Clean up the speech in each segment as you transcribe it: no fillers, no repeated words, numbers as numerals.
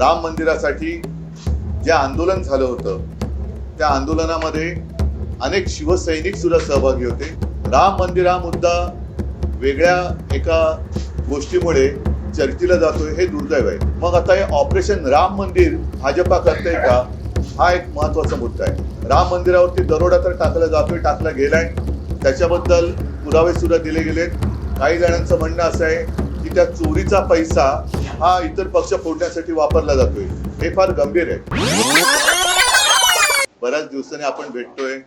राम मंदिरासाठी जे आंदोलन झालं होतं त्या आंदोलनामध्ये अनेक शिवसैनिक सुद्धा सहभागी होते। राम मंदिर हा मुद्दा वेगळ्या एका गोष्टीमुळे चर्चेला जातोय हे दुर्दैव आहे। मग आता हे ऑपरेशन राम मंदिर भाजपा करते का, हा एक महत्त्वाचा मुद्दा आहे। राम मंदिरावरती दरोडा तर टाकला गेलाय, त्याच्याबद्दल पुरावे सुद्धा दिले गेलेत। काही जणांचं म्हणणं असं आहे की त्या चोरीचा पैसा हा इतर पक्ष फोडण्यासाठी वापरला जातोय, हे फार गंभीर आहे। बऱ्याच दिवसांनी आपण भेटतोय,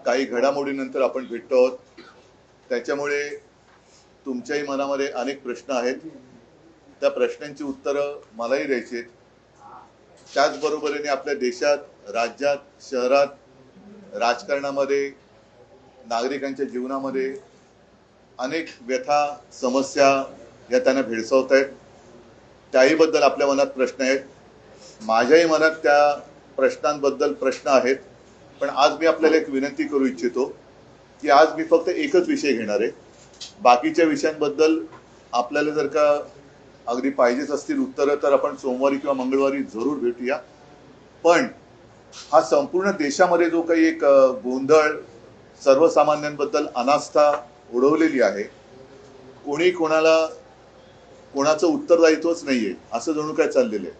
काही घडामोडीनंतर आपण भेटतो आहोत, त्याच्यामुळे तुमच्याही मनामध्ये अनेक प्रश्न आहेत। त्या प्रश्नांची उत्तरं मलाही द्यायची आहेत। त्याचबरोबरीने आपल्या देशात, राज्यात, शहरात, राजकारणामध्ये, नागरिकांच्या जीवनामध्ये अनेक व्यथा, समस्या या त्यांना भेडसावत आहेत। त्याही बद्दल आपल्या मनात प्रश्न आहेत। माझ्याही मनात त्या प्रश्नांबद्दल प्रश्न आहेत। पण आज मी आपल्याला एक विनंती करू इच्छितो की आज मी फक्त एकच विषय घेणार आहे। बाकीच्या विषयांबद्दल आपल्याला जर का अगदी पाहिजेच असतील उत्तरं तर आपण सोमवारी किंवा मंगळवारी जरूर भेटूया। पण हा संपूर्ण देशामध्ये जो काही एक गोंधळ, सर्वसामान्यांबद्दल अनास्था उडवलेली आहे, कोणी कोणाचं उत्तरदायित्वच नाहीये असं जणू काय चाललेलं आहे।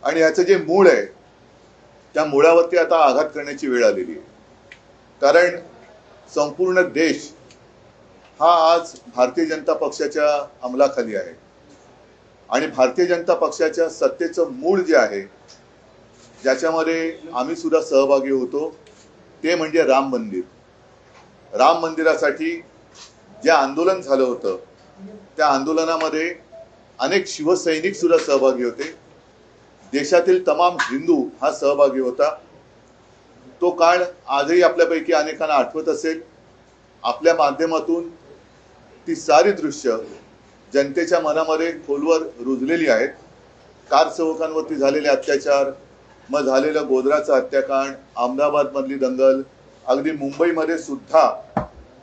आणि याचं जे मूळ आहे त्या मुळावरती आता आघात करण्याची वेळ आलेली आहे। कारण संपूर्ण देश हा आज भारतीय जनता पक्षाच्या अंमलाखाली आहे आणि भारतीय जनता पक्षाच्या सत्तेचं मूळ जे आहे, ज्याच्यामध्ये आम्ही सुद्धा सहभागी होतो, ते म्हणजे राम मंदिर। राम मंदिरासाठी जे आंदोलन झालं होतं त्या आंदोलनामध्ये अनेक शिवसैनिक सुद्धा सहभागी होते। देशातील तमाम हिंदू हा सहभागी होता। तो काळ आजही आपल्यापैकी अनेकांना आठवत असेल। आपल्या माध्यमातून ती सारी दृश्य जनतेच्या मनामध्ये खोलवर रुजलेली आहेत। कारसेवकांवरती झालेले अत्याचार, मग झालेलं गोध्राचं हत्याकांड, अहमदाबादमधली दंगल, अगदी मुंबईमध्ये सुद्धा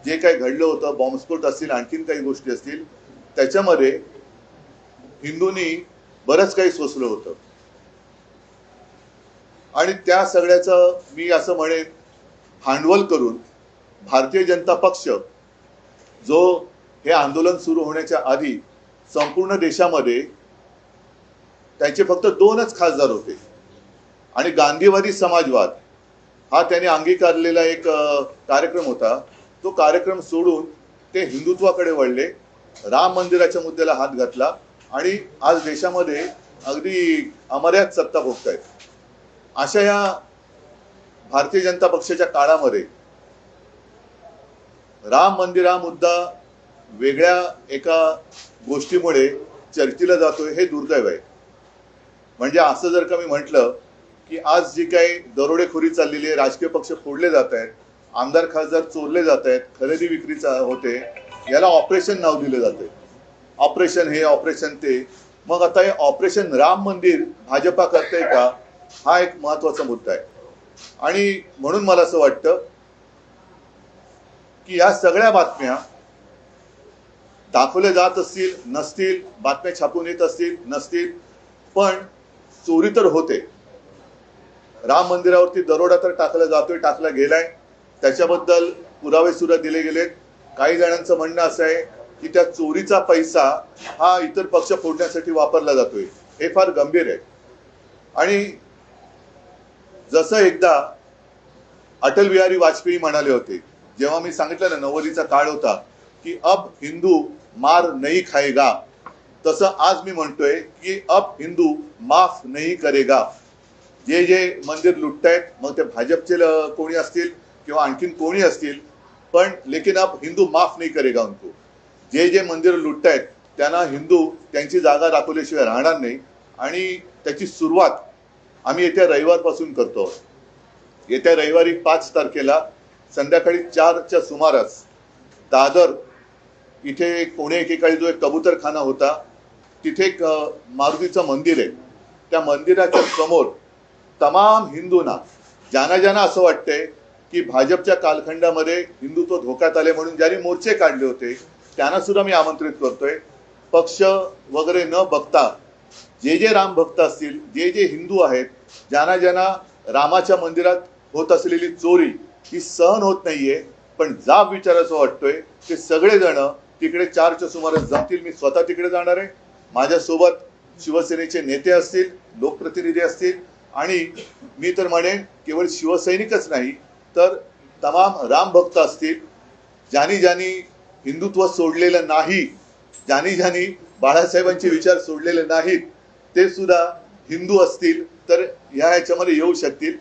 जे काही घडलं होतं, बॉम्बस्फोट असतील, आणखीन काही गोष्टी असतील, त्याच्यामध्ये हिंदूंनी बरंच काही सोसलं होतं। आणि त्या सगळ्याचं मी असं म्हणेन भांडवल करून भारतीय जनता पक्ष, जो हे आंदोलन सुरू होण्याच्या आधी संपूर्ण देशामध्ये त्यांचे फक्त 2च खासदार होते आणि गांधीवादी समाजवाद हा त्यांनी अंगीकारलेला एक कार्यक्रम होता। तो कार्यक्रम सोडून ते हिंदुत्वाकडे वळले, राम मंदिराच्या मुद्द्याला हात घातला आणि आज देशामध्ये अगदी अमर्याद सत्ता भोगतायत। अशा या भारतीय जनता पक्षाच्या काळामध्ये राम मंदिर हा मुद्दा वेगळ्या एका गोष्टीमुळे चर्चेला जातोय हे दुर्दैव आहे। म्हणजे असं जर का मी म्हटलं की आज जी काही दरोडेखोरी चाललेली आहे, राजकीय पक्ष फोडले जात आहेत, आमदार खासदार चोरले जात आहेत, खरेदी विक्रीचा होते, याला ऑपरेशन नाव दिलं जाते। ऑपरेशन हे, ऑपरेशन ते। मग आता हे ऑपरेशन राम मंदिर भाजपा करते का, हा एक महत्त्वाचा मुद्दा आहे। आणि म्हणून मला असं वाटतं की या सगळ्या बातम्या दाखवल्या जात असतील, नसतील, बातम्या छापून येत असतील, नसतील, पण चोरी तर होते। राम मंदिरावरती दरोडा तर टाकला गेलाय, त्याच्याबद्दल पुरावे सुद्धा दिले गेलेत। काही जणांचं म्हणणं असं आहे की त्या चोरीचा पैसा हा इतर पक्ष फोडण्यासाठी वापरला जातोय, हे फार गंभीर आहे। आणि जसं एकदा अटल बिहारी वाजपेयी म्हणाले होते, जेव्हा मी सांगितलं ना 90चा काळ होता की अब हिंदू मार नहीं खाएगा, तसं आज मी म्हणतोय की अब हिंदू माफ नहीं करेगा। जे मंदिर लुटतायत, मग ते भाजपचे कोणी असतील किंवा आणखीन कोणी असतील, पण लेकिन अब हिंदू माफ नहीं करेगा उनको। जे मंदिर लुटतायत त्यांना हिंदू त्यांची जागा दाखवल्याशिवाय राहणार नाही। आणि त्याची सुरुवात आम्ही येत्या रविवारपासून करतो। येत्या रविवारी 5 तारखेला संध्याकाळी 4च्या सुमारास दादर इथे पुणे एकेकाळी जो एक कबूतरखाना होता, तिथे एक मारुतीचं मंदिर आहे। त्या मंदिराच्या समोर तमाम हिंदूंना, ज्यांना असं वाटतंय की भाजपच्या कालखंडामध्ये हिंदुत्व धोक्यात आले म्हणून ज्यांनी मोर्चे काढले होते, त्यांना सुद्धा मी आमंत्रित करतोय। पक्ष वगैरे न बघता जे जे राम भक्त असतील, जे जे हिंदू आहेत, ज्यांना ज्यांना रामाच्या मंदिरात होत असलेली चोरी ही सहन होत नाहीये, पण जाब विचारायचं वाटतोय, ते सगळेजण तिकडे 4च्या सुमारास जमतील. मी स्वतः तिकडे जाणार आहे. माझ्यासोबत शिवसेनेचे नेते असतील, लोकप्रतिनिधी असतील, आणि मी तर म्हणेन केवळ शिवसैनिकच नाही तर तमाम राम भक्त असतील, ज्यांनी ज्यांनी हिंदुत्व सोडलेलं नाही, ज्यांनी ज्यांनी बाळासाहेबांचे विचार सोडलेले नाहीत, ते सुद्धा हिंदू असतील तर ह्याच्यामध्ये येऊ शकतील.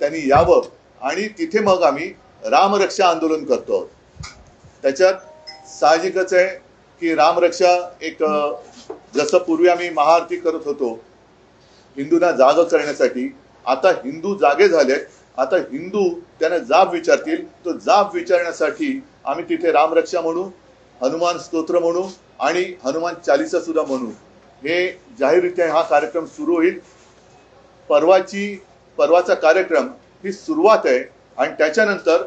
त्यांनी यावं आणि तिथे मग आम्ही रामरक्षा आंदोलन करतो. त्याच्यात साहजिकच आहे की रामरक्षा एक जसं पूर्वी आम्ही महाआरती करत होतो हिंदूंना जाग करण्यासाठी, आता हिंदू जागे झालेत. आता हिंदू त्यांना जाब विचारतील. तो जाब विचारण्यासाठी आम्ही तिथे रामरक्षा म्हणू, हनुमान स्तोत्र म्हणू आणि हनुमान चालीसा सुद्धा म्हणू. हे जाहीररित्या हा कार्यक्रम सुरू होईल. परवाचा कार्यक्रम ही सुरुवात आहे आणि त्याच्यानंतर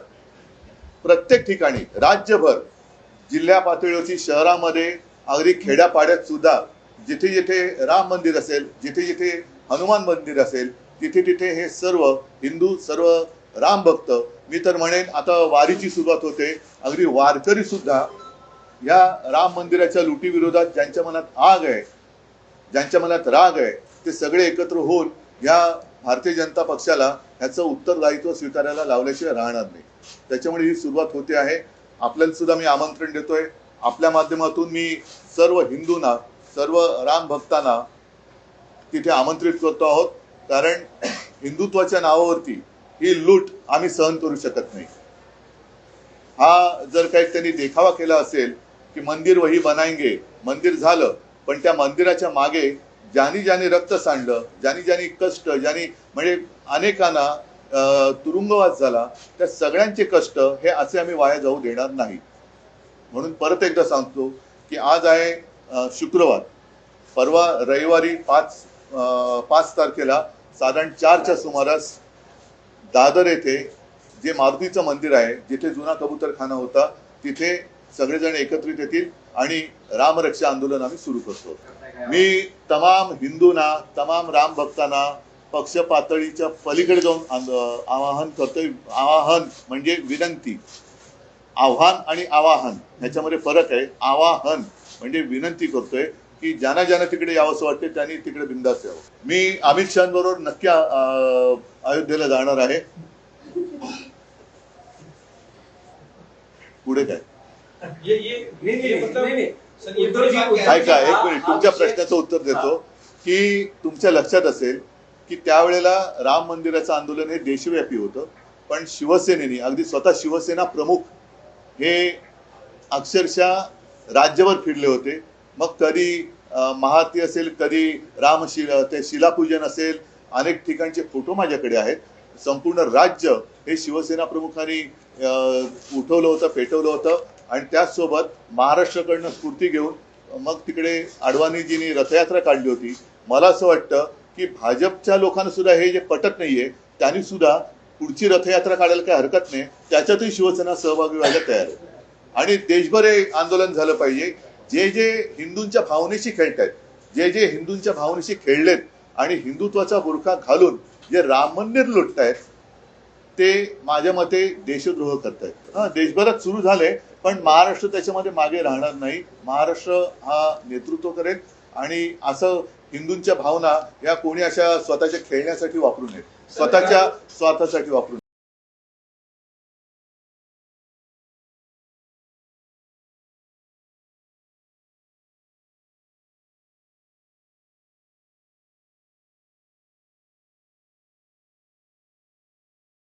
प्रत्येक ठिकाणी राज्यभर, जिल्हा पातळीवरची, शहरामध्ये, अगदी खेड्यापाड्यात सुद्धा जिथे जिथे राम मंदिर असेल, जिथे जिथे हनुमान मंदिर असेल, तिथे तिथे हे सर्व हिंदू, सर्व राम भक्त, मी तर म्हणेन आता वारीची सुरुवात होते. अगदी वारकरी सुद्धा या राम मंदिराच्या लुटी विरोधात ज्यांच्या मनात आग आहे, ज्यांच्या मनात राग आहे, ते सगळे एकत्र होऊन या भारतीय जनता पक्षाला ह्याचं उत्तरदायित्व स्वीकारायला लावल्याशिवाय राहणार नाही. त्याच्यामुळे ही सुरुवात होते आहे. आपल्याला सुद्धा मी आमंत्रण देतोय. आपल्या माध्यमातून मी सर्व हिंदूंना, सर्व राम भक्तांना तिथे आमंत्रित करतो आहोत. कारण हिंदुत्वाच्या नावावरती ही लूट आम्ही सहन करू शकत नाही. हा जर काही त्यांनी देखावा केला असेल की मंदिर वही बनाएंगे, मंदिर झालं, पण त्या मंदिराच्या मागे ज्यांनी ज्यांनी रक्त सांडलं, ज्यांनी ज्यांनी कष्ट, ज्यांनी म्हणजे अनेकांना तुरुंगवास झाला, त्या सगळ्यांचे कष्ट हे असे आम्ही वाया जाऊ देणार नाही. म्हणून परत एकदा सांगतो की आज आहे शुक्रवार, परवा रविवारी 5 तारखेला साधारण 4च्या सुमारास दादर येथे जे मारुतीचं मंदिर आहे, जिथे जुना कबूतरखाना होता, तिथे सगळेजण एकत्रित येतील आणि रामरक्षा आंदोलन आम्ही सुरू करतो. मी तमाम हिंदूंना, तमाम राम भक्तांना पक्ष पातळीच्या पलीकडे जाऊन आवाहन करतोय. आवाहन म्हणजे विनंती. आव्हान आणि आवाहन ह्याच्यामध्ये फरक आहे. आवाहन म्हणजे विनंती करतोय की ज्यांना ज्यांना तिकडे यावंसं वाटते त्यांनी तिकडे बिंदास यावं. मी अमित शहाबरोबर नक्की अयोध्येला जाणार आहे. पुढे काय ऐका, एक मिनिट, तुमच्या प्रश्नाचं उत्तर देतो. की तुमच्या लक्षात असेल की त्यावेळेला राम मंदिराचं आंदोलन हे देशव्यापी होतं, पण शिवसेनेने, अगदी स्वतः शिवसेना प्रमुख हे अक्षरशः राज्यभर फिरले होते. मग कधी महाआरती असेल, कधी ते शिलापूजन असेल, अनेक ठिकाणचे फोटो माझ्याकडे आहेत. संपूर्ण राज्य हे शिवसेना प्रमुखांनी उठवलं होतं, पेटवलं होतं. आणि त्याचसोबत महाराष्ट्राकडनं स्फूर्ती घेऊन मग तिकडे अडवाणीजींनी रथयात्रा काढली होती. मला असं वाटतं की भाजपच्या लोकांना सुद्धा हे जे पटत नाहीये, त्यांनी सुद्धा पुढची रथयात्रा काढायला काही हरकत नाही. त्याच्यातही शिवसेना सहभागी व्हायला तयार आहे. आणि देशभर हे आंदोलन झालं पाहिजे. जे जे हिंदूंच्या भावनेशी खेळतायत, जे जे हिंदूंच्या भावनेशी खेळलेत आणि हिंदुत्वाचा बुरखा घालून जे राम मंदिर लुटतायत, ते माझ्या मते देशद्रोह करतायत. देशभरात सुरू झाले, पण महाराष्ट्र त्याच्यामध्ये मागे राहणार नाही. महाराष्ट्र हा नेतृत्व करेल आणि असं हिंदूंच्या भावना या कोणी अशा स्वतःच्या खेळण्यासाठी वापरू नये, स्वतःच्या स्वार्थासाठी वापरू नये.